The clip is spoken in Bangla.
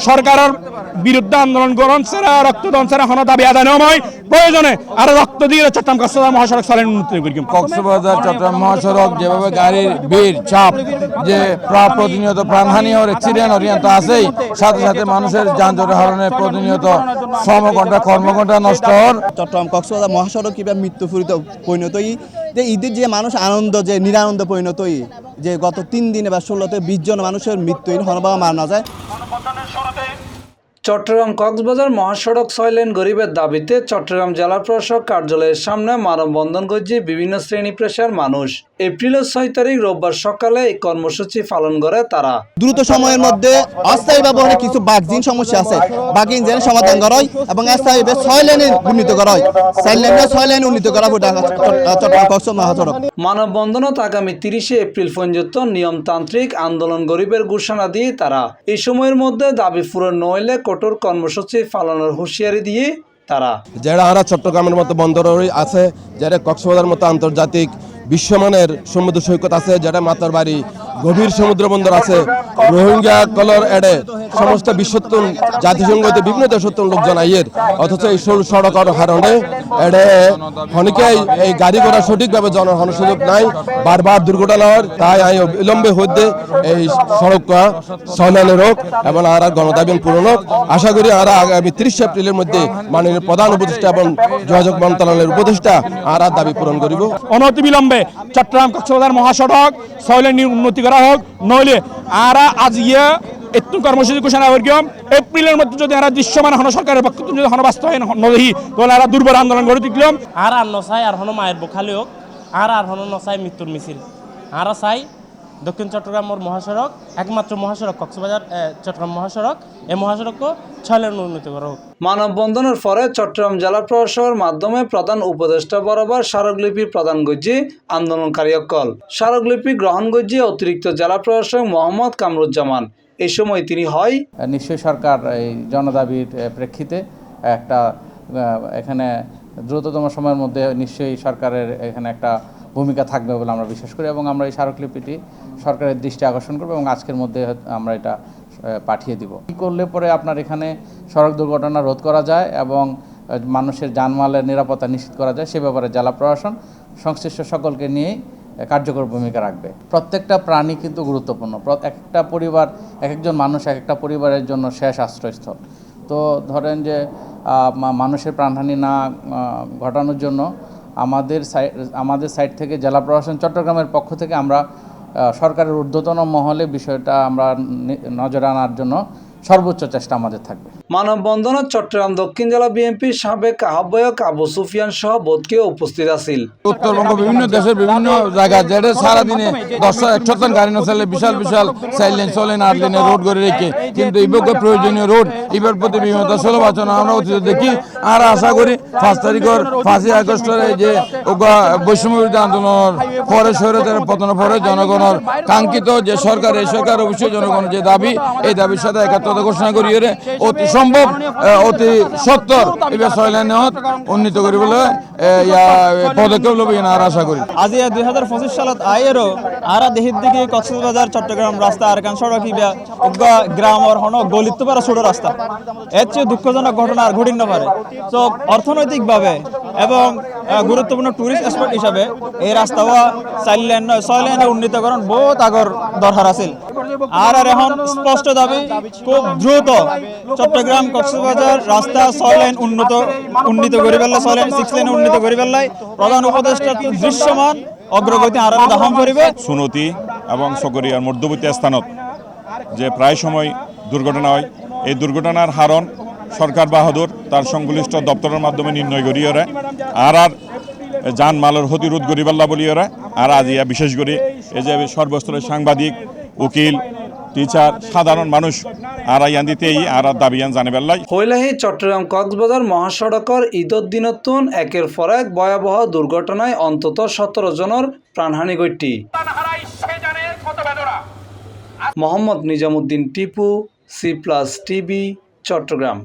সরকারের বিরুদ্ধে আন্দোলন করুন সেরা রক্তদান সেরা হন দাবি আদায় নয় প্রয়োজনে আর রক্ত দিয়ে চট্টগ্রাম কক্সবাজার মহাসড়ক চালান উন্নতি করি। কক্সবাজার চট্টগ্রাম মহাসড়ক যেভাবে গাড়ির ভিড় চাপ যে প্রতিনিয়ত প্রাণহানি হওয়ার অ্যাক্সিডেন্ট অরিয়ন্ত আছেই, সাথে সাথে মানুষের যানজটের কারণে প্রতিনিয়ত শ্রমঘণ্টা কর্মঘণ্টা নষ্ট হন। চট্টগ্রাম কক্সবাজার মহাসড়ক কিংবা মৃত্যুপুরিত পরিণতই যে ঈদের যে মানুষ আনন্দ যে নিরানন্দ পরিণতই যে গত 3 দিনে বা 16তে 20 জন মানুষের মৃত্যুহীন হনবা মারা যায়। চট্টগ্রাম কক্সবাজার মহাসড়ক 6 লেন গরিবের দাবিতে চট্টগ্রাম জেলা প্রশাসক কার্যালয়ের সামনে মানববন্ধন করছে বিভিন্ন শ্রেণী পেশার মানুষ। এপ্রিলের 6 তারিখ রোববার সকালে এই কর্মসূচি পালন করে তারা। দ্রুত সময়ের মধ্যে অস্থায়ী ব্যবহারে কিছু বাকজিন সমস্যা আছে, বাকজিন যেন সমাধান করা হয় এবং অস্থায়ীভাবে 6 লেনে উন্নীত করা হয়, 4 লেনে 6 লেনে উন্নীত করা হবে চট্টগ্রাম কক্সবাজার মহাসড়ক। মানববন্ধনত আগামী 30 এপ্রিল পর্যন্ত নিয়মতান্ত্রিক আন্দোলন গরিবের ঘোষণা দিয়ে তারা এই সময়ের মধ্যে দাবি পূরণ নইলে কঠোর কর্মসূচি পালনের হুঁশিয়ারি দিয়ে তারা। যারা আমরা চট্টগ্রামের মতো বন্দর আছে, যারা কক্সবাজার মতো আন্তর্জাতিক বিশ্বমানের সমুদ্র সৈকত আছে, যারা মাতার বাড়ি গভীর সমুদ্র বন্দর আছে, রোহিঙ্গা কলর এডে সমস্ত বিশ্বত্তন জাতিসংঘতে বিভিন্ন দেশত্তন লোকজন আইয়ের, অথচ এই সড়কের কারণে এডে অনেকেই এই গাড়ি ঘোড়া সঠিকভাবে জনগণ সুযোগ নাই, বারবার দুর্ঘটনা হয়। তাই আমি বিলম্বে হইতে এই সড়ক 6 লেনের হোক এবং আর গণদাবি পূরণ হোক। আশা করি আর আগামী 30 এপ্রিলের মধ্যে মাননীয় প্রধান উপদেষ্টা এবং যোগাযোগ মন্ত্রণালয়ের উপদেষ্টা আর দাবি পূরণ করিব। অনতি বিলম্বে চট্টগ্রাম কক্সবাজার মহাসড়ক 6 লেন উন্নতি করা হোক, নইলে আর আজ এত কর্মসূচি ঘোষণা করি এপ্রিলের মধ্যে যদি আমরা দৃশ্যমান হন সরকারের পক্ষ যদি হন বাস্তবায়ন নহি তাহলে আমরা দুর্বল আন্দোলন করে দিলাম। আর নসাই আর হন মায়ের বোখালি হোক, আর হন নসাই মৃত্যুর মিছিল। আর চাই দক্ষিণ চট্টগ্রামের মহাসড়ক একমাত্র মহাসড়ক কক্সবাজার চট্টগ্রাম মহাসড়ক, এই মহাসড়ককে 6 লেন উন্নতি করা হোক। মানববন্ধনের পরে চট্টগ্রাম জেলা প্রশাসনের মাধ্যমে প্রধান উপদেষ্টা বরাবর স্মারকলিপি প্রদান করছে আন্দোলনকারী অকল। স্মারকলিপি গ্রহণ করছে অতিরিক্ত জেলা প্রশাসক মোহাম্মদ কামরুজ্জামান। এই সময় তিনি হয় নিশ্চয়ই সরকার এই জনদাবির প্রেক্ষিতে একটা এখানে দ্রুততম সময়ের মধ্যে নিশ্চয়ই সরকারের এখানে একটা ভূমিকা থাকবে বলে আমরা বিশ্বাস করি এবং আমরা এই স্মারকলিপিটি সরকারের দৃষ্টি আকর্ষণ করব এবং আজকের মধ্যে আমরা এটা পাঠিয়ে দিব। কী করলে পরে আপনার এখানে সড়ক দুর্ঘটনা রোধ করা যায় এবং মানুষের জানমালের নিরাপত্তা নিশ্চিত করা যায় সে ব্যাপারে জেলা প্রশাসন সংশ্লিষ্ট সকলকে নিয়ে কার্যকর ভূমিকা রাখবে। প্রত্যেকটা প্রাণী কিন্তু গুরুত্বপূর্ণ, একটা পরিবার একজন মানুষ একটা পরিবারের জন্য শেষ আশ্রয়স্থল। তো ধরেন যে মানুষের প্রাণহানি না ঘটানোর জন্য আমাদের সাইড থেকে জেলা প্রশাসন চট্টগ্রামের পক্ষ থেকে আমরা সরকারের ঊর্ধ্বতন মহলে বিষয়টা আমরা নজরে আনার জন্য সর্বোচ্চ চেষ্টা আমাদের থাকবে। মানববন্ধনে চট্টগ্রাম দক্ষিণ জেলা বিএনপির সাবেক আহ্বায়ক আবু সুফিয়ান সহ বোধকেও উপস্থিত আছেন। উত্তরবঙ্গ বিভিন্ন দেশের বিভিন্ন জায়গা যেটা সারাদিনে 10-100 গাড়ি না চলে বিশাল বিশাল 4 লেন 6 লেন 8 লেনের রোড করে রেখে, কিন্তু এইভাবে প্রয়োজনীয় রোড এবার প্রতি বিভিন্ন ষোলবাচনা আমরা অতীত দেখি। আর আশা করি 5 তারিখের 5ই আগস্টের যে বৈষম্যবিরোধী আন্দোলনের পরে স্বৈরাচারের পতনের পরে জনগণের কাঙ্ক্ষিত যে সরকার, এই সরকার অবশ্যই জনগণের যে দাবি, এই দাবির সাথে একাত্মতা ঘোষণা করি অতি সম্ভব অতি সত্তর এবার 6 লেন উন্নীত করিবলৈ পদক্ষেপ লব আর আশা করি। আজি 2025 সালত আয়েরও আর দেহির দিকে কক্সবাজার চট্টগ্রাম রাস্তা আর কান সড়ক ইবা গ্রামর হন গলিত পারা ছোট রাস্তা এর চেয়ে দুঃখজনক ঘটনা আর ঘটিন না পারে। তো অর্থনৈতিকভাবে এবং গুরুত্বপূর্ণ টুরিস্ট স্পট হিসাবে এই রাস্তাও 4 লেন 6 লেনে উন্নীতকরণ বহুত আগর দরকার আছে। আর এখন স্পষ্ট দাবি খুব দ্রুত চট্টগ্রাম কক্সবাজার রাস্তা 6 লেন উন্নীত করে ফেললে, 6 লেন 6 লেনে উন্নীত করে ফেললে প্রধান উপদেষ্টা দৃশ্যমান অগ্রগতি আরো দাহন করিবে। সুনতি এবং সকরিয়ার মধ্যবর্তী স্থানত যে প্রায় সময় দুর্ঘটনা হয়, এই দুর্ঘটনার হারণ সরকার বাহাদুর তার সংশ্লিষ্ট দপ্তরের মাধ্যমে নির্ণয় করিয়ে আর যানমালের ক্ষতি রোধ করিবাল্লা বলিয়ে আর আজ ইয়া বিশেষ করে এই যে সর্বস্তরের সাংবাদিক, উকিল, টিচার, সাধারণ মানুষ আর ইয়ান দিতেই আর দাবিয়ান জানে বেল্লাই হইলাহি চট্টগ্রাম কক্সবাজার মহাসড়কের ঈদর দিনতুন একের পর এক ভয়াবহ দুর্ঘটনায় অন্তত 17 জনের প্রাণহানি ঘটে। Mohammad Nizamuddin Tipu, C+ TV, Chittagong.